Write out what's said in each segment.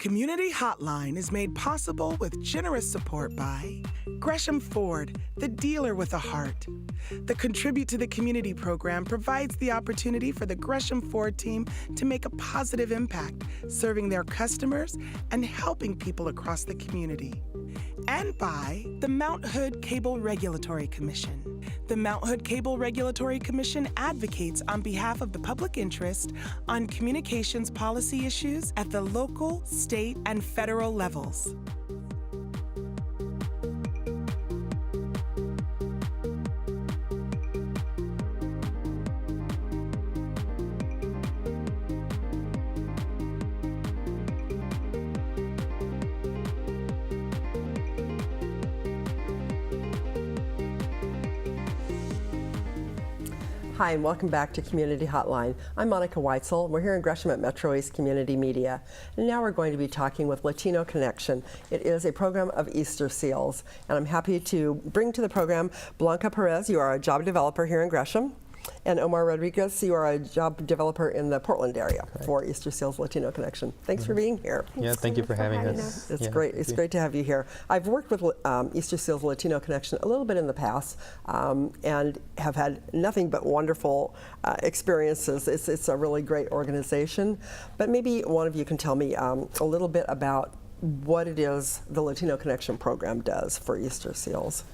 Community Hotline is made possible with generous support by Gresham Ford, the dealer with a heart. The Contribute to the Community program provides the opportunity for the Gresham Ford team to make a positive impact, serving their customers and helping people across the community. And by the Mount Hood Cable Regulatory Commission. The Mount Hood Cable Regulatory Commission advocates on behalf of the public interest on communications policy issues at the local, state, and federal levels. Hi, and welcome back to Community Hotline. I'm Monica Weitzel. We're here in Gresham at MetroEast Community Media. And now we're going to be talking with Latino Connection. It is a program of Easter seals. And I'm happy to bring to the program Blanca Perez. You are a job developer here in Gresham. And Omar Rodriguez, you are a job developer in the Portland area for Easter Seals Latino Connection. Thanks for being here. Yeah, thank you for having us. It's great. It's great to have you here. I've worked with Easter Seals Latino Connection a little bit in the past, and have had nothing but wonderful experiences. It's a really great organization. But maybe one of you can tell me a little bit about what it is the Latino Connection program does for Easter Seals.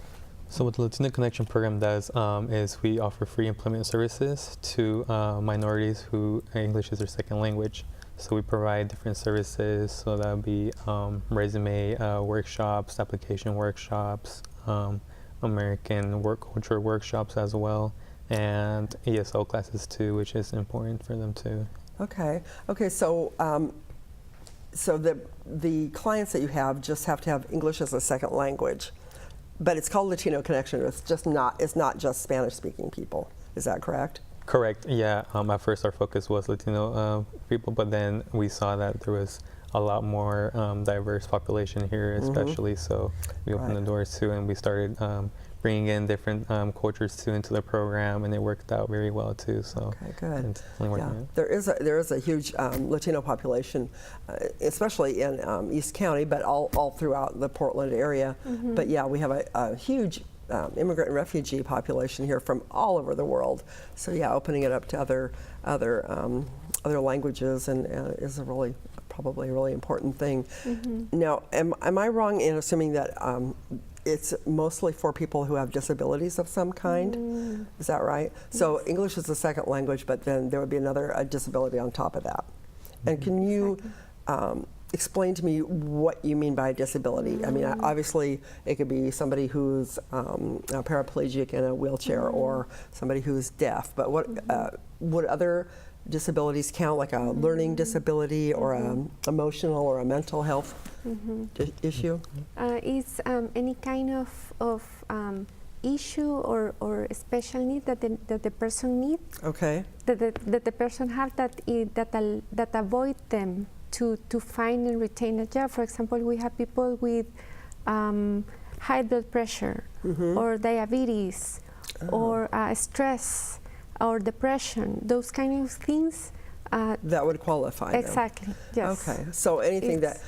So what the Latino Connection program does is we offer free employment services to minorities who English is their second language. So we provide different services, so that would be resume workshops, application workshops, American work culture workshops as well, and ESL classes too, which is important for them too. Okay. Okay. So so the clients that you have just have to have English as a second language. But it's called Latino Connection. It's not just Spanish-speaking people. Is that correct? Correct. Yeah. At first, our focus was Latino people, but then we saw that there was a lot more diverse population here, especially. So we opened the doors too, and we started bringing in different cultures too into the program, and it worked out very well too. So okay, good. Yeah. There is a huge Latino population, especially in East County, but all throughout the Portland area. But yeah, we have a huge immigrant and refugee population here from all over the world. So yeah, opening it up to other languages and is probably a really important thing. Now, am I wrong in assuming that it's mostly for people who have disabilities of some kind? Is that right? So English is the second language, but then there would be a disability on top of that. And can you explain to me what you mean by disability? I mean, obviously, it could be somebody who's a paraplegic in a wheelchair or somebody who's deaf, but what would other disabilities count, like a learning disability or an emotional or a mental health issue? It's any kind of issue or special need that the person needs. Okay. That the person have that avoid them to find and retain a job. For example, we have people with high blood pressure or diabetes or stress or depression, those kind of things. That would qualify exactly, them. Yes. Okay, so anything that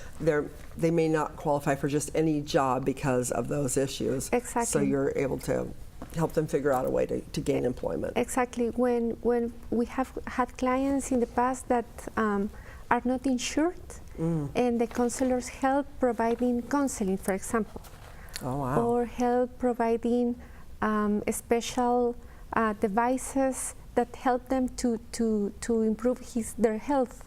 they may not qualify for just any job because of those issues. Exactly. So you're able to help them figure out a way to gain employment. Exactly. When we have had clients in the past that are not insured, and the counselors help providing counseling, for example. Oh, wow. Or help providing special devices that help them to improve their health.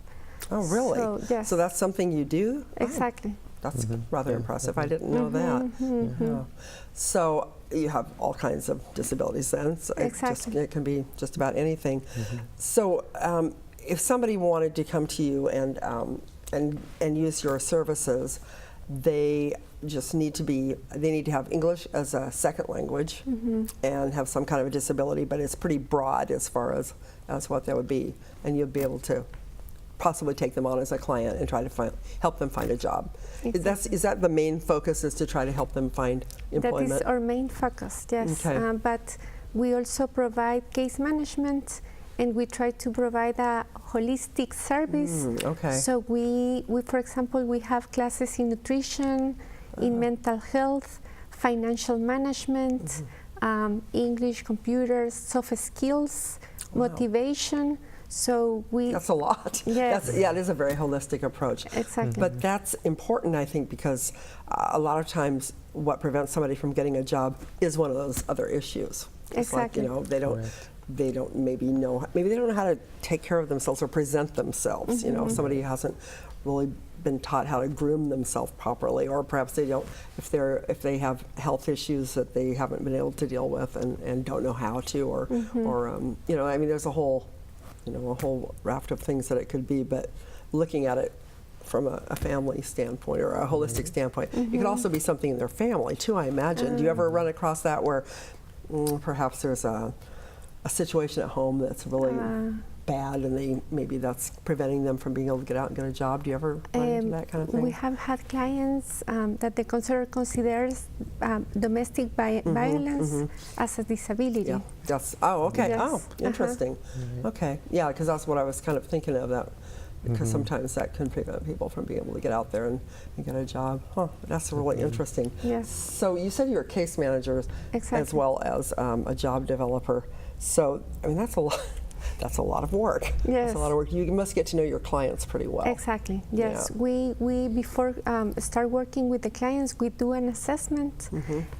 Oh, really? So, yes. So that's something you do? Exactly. Oh, that's rather impressive. I didn't know that. Yeah. So you have all kinds of disabilities then. So exactly. It can be just about anything. So if somebody wanted to come to you and use your services, they just need to have English as a second language and have some kind of a disability, but it's pretty broad as far as what that would be, and you'll be able to possibly take them on as a client and try to help them find a job. Exactly. Is that the main focus, is to try to help them find employment? That is our main focus, yes. Okay. But we also provide case management and we try to provide a holistic service. Okay. So we, for example, we have classes in nutrition, in mental health, financial management, English, computers, soft skills, motivation. So that's a lot. Yes. It is a very holistic approach. Exactly. But that's important, I think, because a lot of times what prevents somebody from getting a job is one of those other issues. It's Exactly. like, they don't maybe they don't know how to take care of themselves or present themselves. Somebody hasn't really been taught how to groom themselves properly, or perhaps they don't, if they have health issues that they haven't been able to deal with and don't know how to, or there's a whole raft of things that it could be. But looking at it from a family standpoint or a holistic standpoint, it could also be something in their family too, I imagine. Do you ever run across that where perhaps there's a situation at home that's really bad, and maybe that's preventing them from being able to get out and get a job? Do you ever run into that kind of thing? We have had clients that the counselor considers domestic violence as a disability. Yeah, okay. Yes. Oh, interesting. Okay, yeah, because that's what I was kind of thinking of, that because sometimes that can prevent people from being able to get out there and get a job. That's really interesting. Yes. So you said you're a case manager as well as a job developer. So, I mean, that's a lot. That's a lot of work. Yes. That's a lot of work. You must get to know your clients pretty well. Exactly. Yes. Yeah. We before start working with the clients, we do an assessment,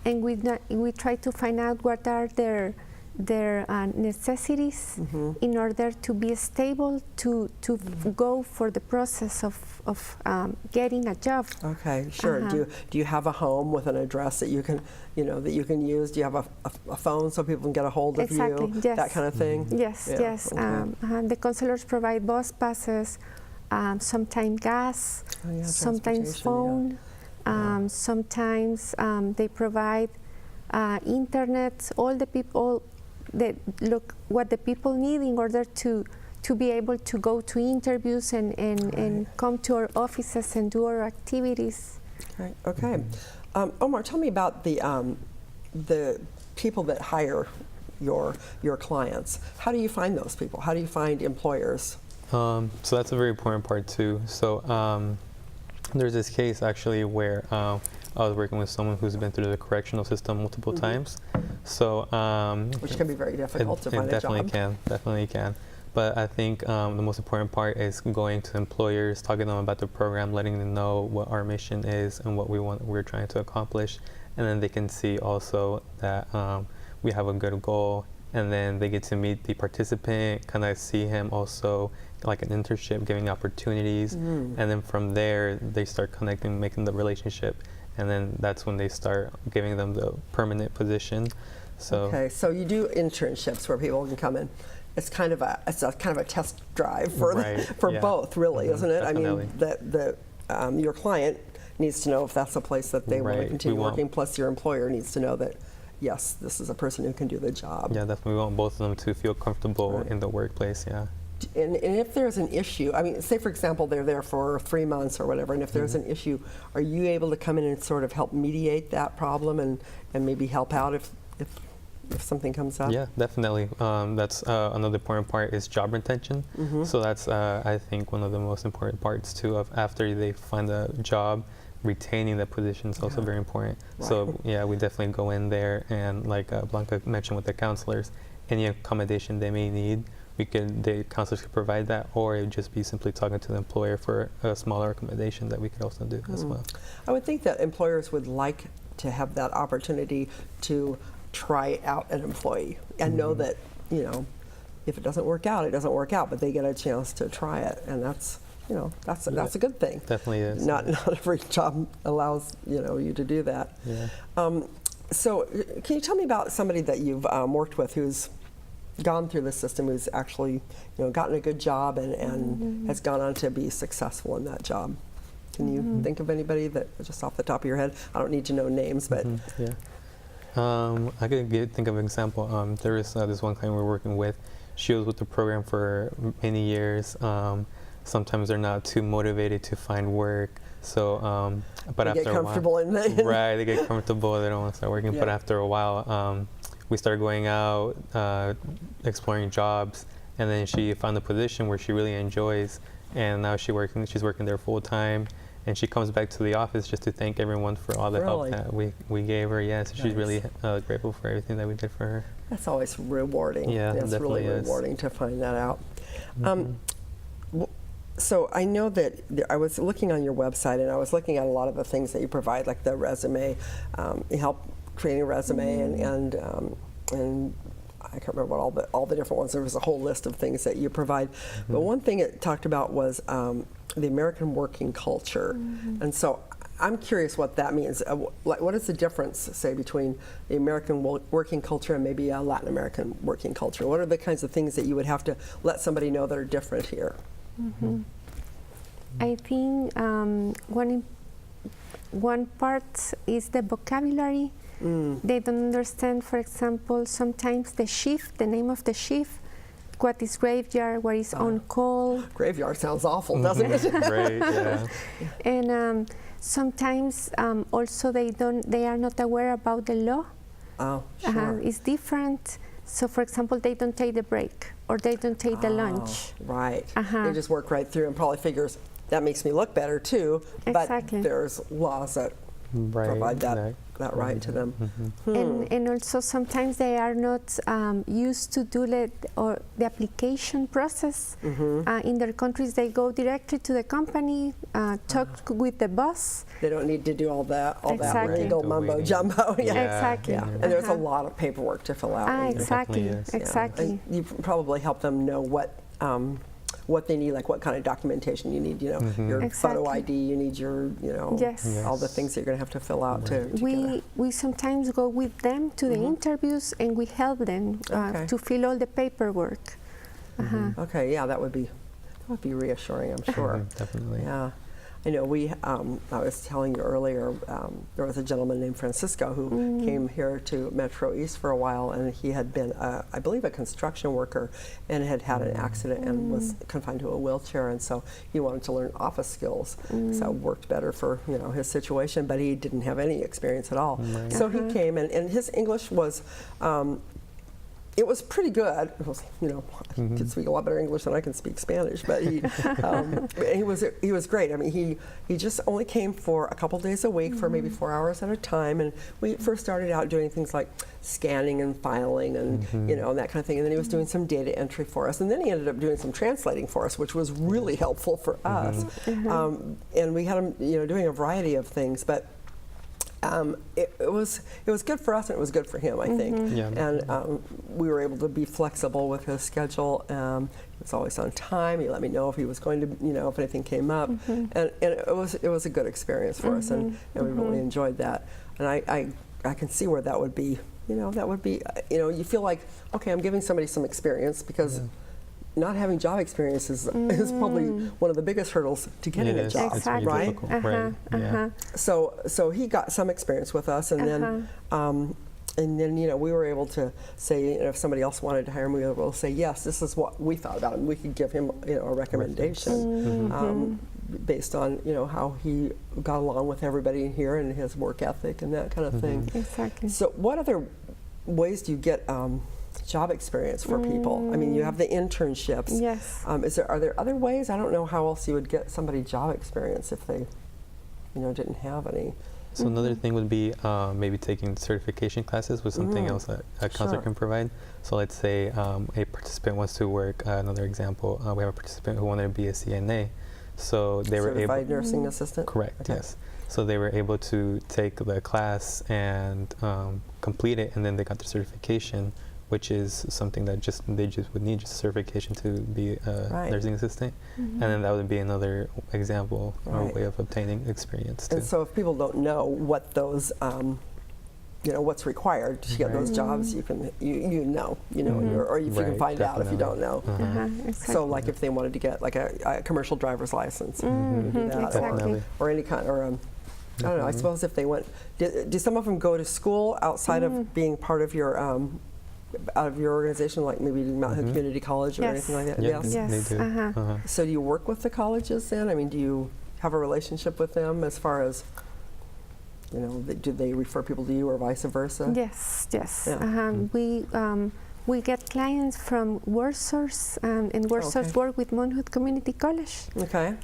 and we try to find out what are their necessities in order to be stable to go for the process of getting a job. Okay, sure. Do you have a home with an address that you can use? Do you have a phone so people can get a hold of you? Yes. That kind of thing? Yes, Yeah. yes. Okay. The counselors provide bus passes, sometimes gas, sometimes phone, sometimes they provide internet, all the people that look what the people need in order to be able to go to interviews and come to our offices and do our activities. Right. Okay. Omar, tell me about the people that hire your clients. How do you find those people? How do you find employers? So that's a very important part too. So there's this case actually where I was working with someone who's been through the correctional system multiple times. So which can be very difficult to find a job. Definitely can. But I think the most important part is going to employers, talking to them about the program, letting them know what our mission is and what we're trying to accomplish, and then they can see also that we have a good goal, and then they get to meet the participant, kind of see him also like an internship, giving opportunities, and then from there they start connecting, making the relationship. And then that's when they start giving them the permanent position. So okay, so you do internships where people can come in. It's kind of a test drive for both, really, isn't it? Definitely. I mean, your client needs to know if that's a place that they want to continue working. Plus, your employer needs to know that yes, this is a person who can do the job. Yeah, definitely. We want both of them to feel comfortable in the workplace. Yeah. And if there's an issue, I mean, say for example they're there for 3 months or whatever, and if there's an issue, are you able to come in and sort of help mediate that problem and maybe help out if something comes up? Yeah, definitely. That's another important part is job retention. So that's I think one of the most important parts too of after they find a job, retaining the position is also very important. Right. So yeah, we definitely go in there and like Blanca mentioned with the counselors, any accommodation they may need, the counselors could provide that, or it would just be simply talking to the employer for a smaller accommodation that we could also do as well. I would think that employers would like to have that opportunity to try out an employee and know that, if it doesn't work out, it doesn't work out, but they get a chance to try it, and that's a good thing. Definitely is. Not every job allows you to do that. Yeah. So can you tell me about somebody that you've worked with who's gone through the system, who's actually gotten a good job and has gone on to be successful in that job? Can you think of anybody that just off the top of your head? I don't need to know names, but yeah. I could think of an example. There is this one client we're working with. She was with the program for many years. Sometimes they're not too motivated to find work. So, but after a while, right, they get comfortable. They don't want to start working. Yeah. But after a while, we started going out, exploring jobs, and then she found a position where she really enjoys, and now she's working there full time, and she comes back to the office just to thank everyone for all the help that we gave her. Yeah, so she's really grateful for everything that we did for her. That's always rewarding. Yeah, it's really rewarding to find that out. So I know that I was looking on your website, and I was looking at a lot of the things that you provide, like the resume. You help creating a resume, and I can't remember what all the different ones. There was a whole list of things that you provide. But one thing it talked about was the American working culture, and so I'm curious what that means. Like, what is the difference, say, between the American working culture and maybe a Latin American working culture? What are the kinds of things that you would have to let somebody know that are different here? I think one part is the vocabulary. They don't understand, for example, sometimes the name of the shift, what is graveyard, what is on call. Graveyard sounds awful, doesn't it? Right, yeah. And sometimes also they are not aware about the law. Oh, sure. It's different. So, for example, they don't take the break or they don't take the lunch. Right. They just work right through and probably figures that makes me look better too. Exactly. But there's laws that provide that right to them. And also sometimes they are not used to do the application process. In their countries, they go directly to the company, talk with the boss. They don't need to do all that Exactly. legal mumbo jumbo. Exactly. Yeah. And there's a lot of paperwork to fill out. Exactly. And you probably help them know what they need, like what kind of documentation you need, your photo ID, you need your, all the things that you're going to have to fill out We sometimes go with them to the interviews, and we help them to fill all the paperwork. Okay, yeah, that would be reassuring, I'm sure. Definitely. Yeah. I know I was telling you earlier, there was a gentleman named Francisco who came here to MetroEast for a while, and he had been, I believe, a construction worker and had had an accident and was confined to a wheelchair, and so he wanted to learn office skills. So it worked better for his situation, but he didn't have any experience at all. So he came, and his English was it was pretty good. It was, I can speak a lot better English than I can speak Spanish, but he was great. I mean, he just only came for a couple days a week for maybe 4 hours at a time, and we first started out doing things like scanning and filing and and that kind of thing, and then he was doing some data entry for us, and then he ended up doing some translating for us, which was really helpful for us. And we had him doing a variety of things, but it was good for us, and it was good for him, I think. And we were able to be flexible with his schedule. He was always on time. He let me know if he was going to, if anything came up, and it was a good experience for us, and we really enjoyed that. And I can see where that would be. That would be. You feel like, okay, I'm giving somebody some experience, because not having job experience is probably one of the biggest hurdles to getting a job, exactly. right? So he got some experience with us, and then we were able to say, if somebody else wanted to hire him, we were able to say, yes, this is what we thought about him. We could give him a recommendation based on how he got along with everybody in here and his work ethic and that kind of thing. Exactly. So what other ways do you get job experience for people? I mean, you have the internships. Yes. Are there other ways? I don't know how else you would get somebody job experience if they, didn't have any. So another thing would be maybe taking certification classes with something else that a counselor can provide. So let's say a participant wants to work. Another example, we have a participant who wanted to be a CNA. So they were able. Certified nursing assistant. Correct. Okay. Yes. So they were able to take the class and complete it, and then they got their certification, which is something that they just would need just certification to be a nursing assistant. And then that would be another example or way of obtaining experience too. And so if people don't know what those, what's required to get those jobs, you can, or if you can find out if you don't know. Exactly. So like if they wanted to get like a commercial driver's license, you do that, exactly. or any kind, or I don't know, I suppose if they went, do some of them go to school outside of being part of your out of your organization, like maybe Mountain Community College or anything like that? Yes. They do. So do you work with the colleges then? I mean, do you have a relationship with them as far as, do they refer people to you or vice versa? Yes. Yeah. we get clients from Warsaws, and Warsaw work with Monhood Community College. Okay.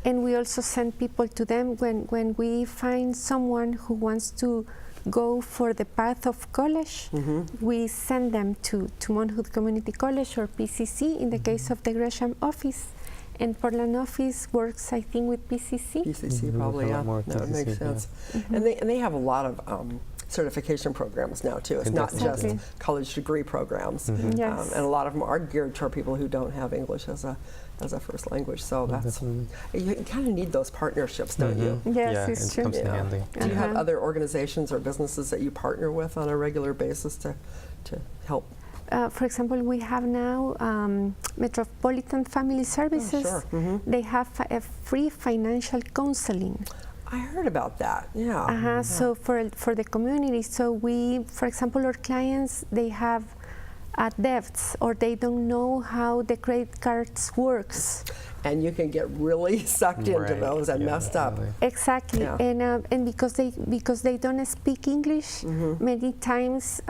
And we also send people to them when we find someone who wants to go for the path of college. We send them to Monhood Community College or PCC in the case of the Gresham office. And Portland office works, I think, with PCC. PCC probably, yeah. No, it makes sense. And they have a lot of certification programs now too. It's not just college degree programs, Yes. and a lot of them are geared toward people who don't have English as a first language. So that's you kind of need those partnerships, don't you? Yes, yeah, it's it true. comes in handy. Do you have other organizations or businesses that you partner with on a regular basis to help? For example, we have now Metropolitan Family Services. Oh, sure. They have a free financial counseling. I heard about that. Yeah. So for the community, so we, for example, our clients, they have debts or they don't know how the credit cards works. And you can get really sucked into those and messed up. Exactly, and because they don't speak English, many times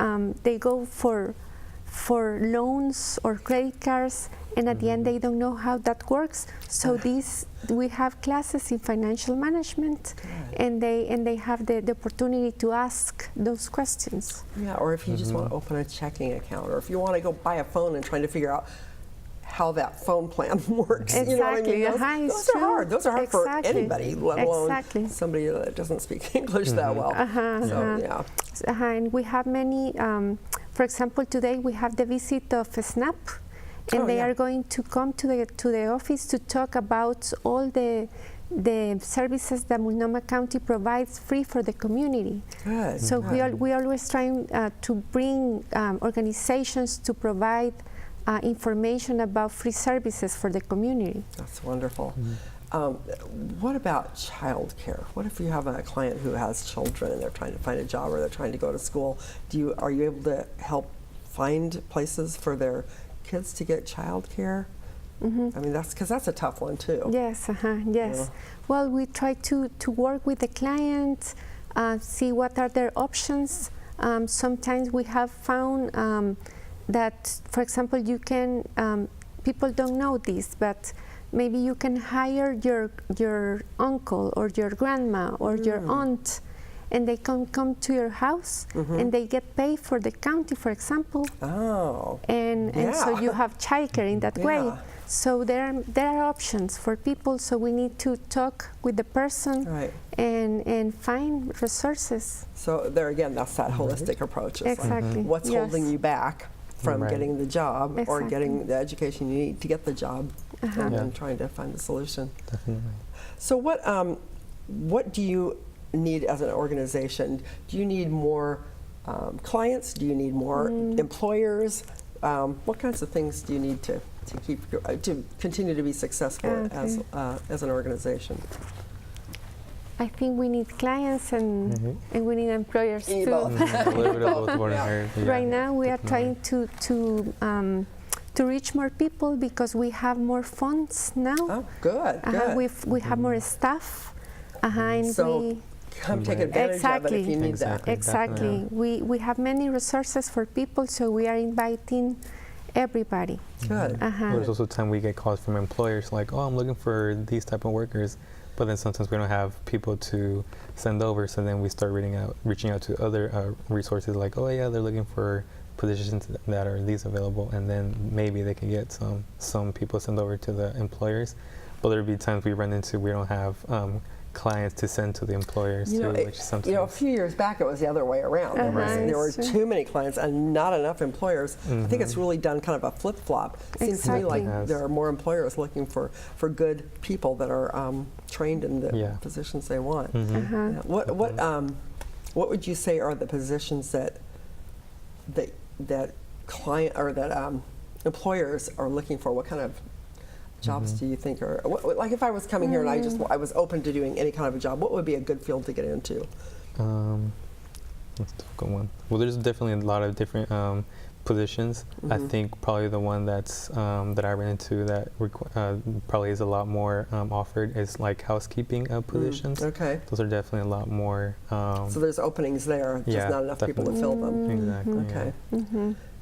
they go for loans or credit cards, and at the end they don't know how that works. So we have classes in financial management, and they have the opportunity to ask those questions. Yeah, or if you just want to open a checking account, or if you want to go buy a phone and trying to figure out how that phone plan works. Exactly. You know what I mean? Those are hard. Those are hard for anybody, let alone somebody that doesn't speak English that well. And we have many. For example, today we have the visit of SNAP, and they are going to come to the office to talk about all the services that Multnomah County provides free for the community. Good. So we always trying to bring organizations to provide information about free services for the community. That's wonderful. What about child care? What if you have a client who has children and they're trying to find a job or they're trying to go to school? Are you able to help find places for their kids to get child care? I mean, that's a tough one too. Yes, yes. Yeah. Well, we try to work with the client, see what are their options. Sometimes we have found that, for example, you can, people don't know this, but maybe you can hire your uncle or your grandma or your aunt, and they can come to your house and they get paid for the county, for example. Oh. And so you have childcare in that way. So there are options for people, so we need to talk with the person and find resources. So there again, that's that holistic approach. It's exactly. Like, what's holding you back from getting the job or getting the education you need to get the job, and then trying to find the solution. Definitely. So what do you need as an organization? Do you need more clients? Do you need more employers? What kinds of things do you need to continue to be successful as an organization? I think we need clients and we need employers too. Right now we are trying to reach more people because we have more funds now. Oh, good. Good. We have more staff. And so come take advantage of it if you need that. Exactly. We have many resources for people, so we are inviting everybody. Good. There's also time we get calls from employers like, oh, I'm looking for these type of workers. But then sometimes we don't have people to send over, so then we start reaching out to other resources like, oh yeah, they're looking for positions that are these available, and then maybe they can get some people sent over to the employers. But there'll be times we run into we don't have clients to send to the employers too, which sometimes. A few years back it was the other way around. There were too many clients and not enough employers. I think it's really done kind of a flip-flop. It seems to me like there are more employers looking for good people that are trained in the positions they want. What would you say are the positions that client or that employers are looking for? What kind of jobs do you think are, like if I was coming here and I was open to doing any kind of a job, what would be a good field to get into? That's a difficult one. Well, there's definitely a lot of different positions. I think probably the one that's that I ran into that probably is a lot more offered is like housekeeping positions. Okay. Those are definitely a lot more. So there's openings there, just not enough people to fill them. Exactly. Okay.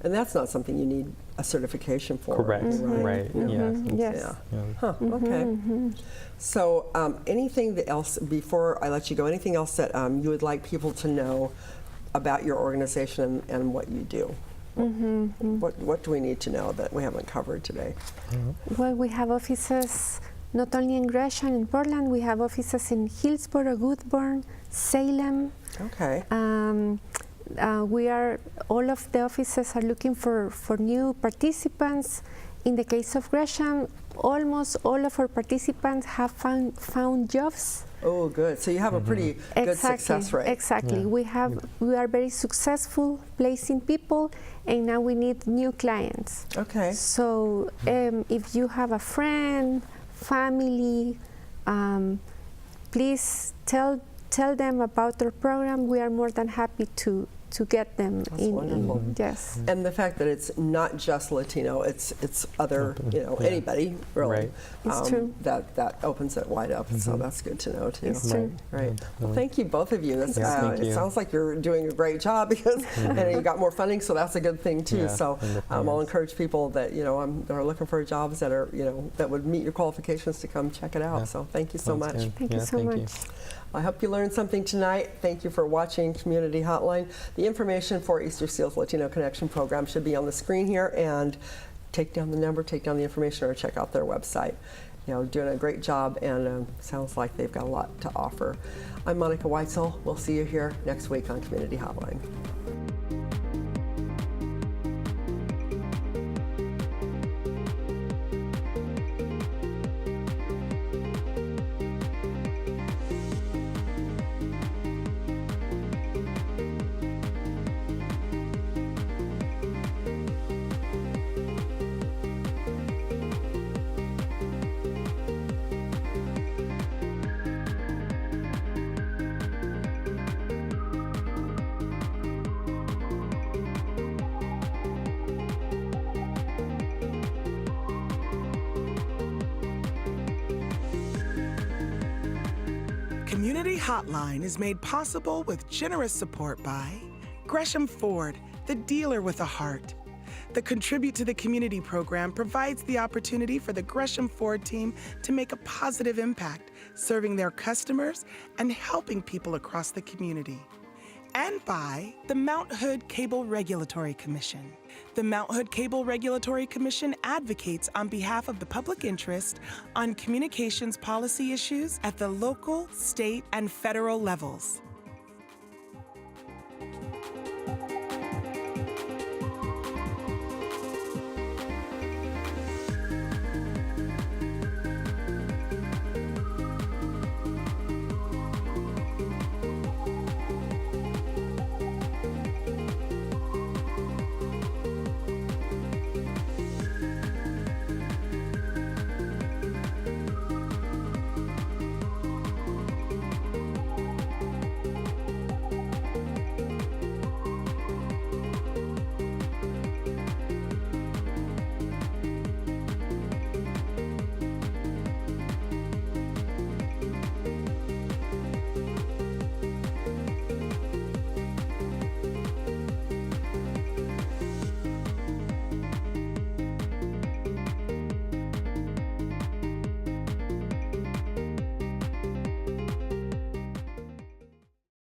And that's not something you need a certification for. Correct. Right. Yes. Yes. Yeah. Huh. Okay. So, anything else before I let you go? Anything else that you would like people to know about your organization and what you do? What do we need to know that we haven't covered today? Well, we have offices not only in Gresham and Portland. We have offices in Hillsborough, Woodburn, Salem. Okay. All of the offices are looking for new participants. In the case of Gresham, almost all of our participants have found jobs. Oh, good. So you have a pretty good success rate. Exactly. Yeah. We are very successful placing people, and now we need new clients. Okay. So if you have a friend, family, please tell them about our program. We are more than happy to get them in. Wonderful. Yes. And the fact that it's not just Latino, it's other, anybody really. Right. It's true. That opens it wide up. So that's good to know too. It's true. Right. Well, thank you both of you. That's, Thank you. It sounds like you're doing a great job because and you got more funding, so that's a good thing too. Yeah, so I'll encourage people that that are looking for jobs that are that would meet your qualifications to come check it out. Yeah. So thank you so much. Thank you so much. I hope you learned something tonight. Thank you for watching Community Hotline. The information for Easter Seals Latino Connection program should be on the screen here, and take down the number, take down the information, or check out their website. Doing a great job, and sounds like they've got a lot to offer. I'm Monica Weitzel. We'll see you here next week on Community Hotline. Community Hotline is made possible with generous support by Gresham Ford, the dealer with a heart. The Contribute to the Community program provides the opportunity for the Gresham Ford team to make a positive impact, serving their customers and helping people across the community. And by the Mount Hood Cable Regulatory Commission. The Mount Hood Cable Regulatory Commission advocates on behalf of the public interest on communications policy issues at the local, state, and federal levels.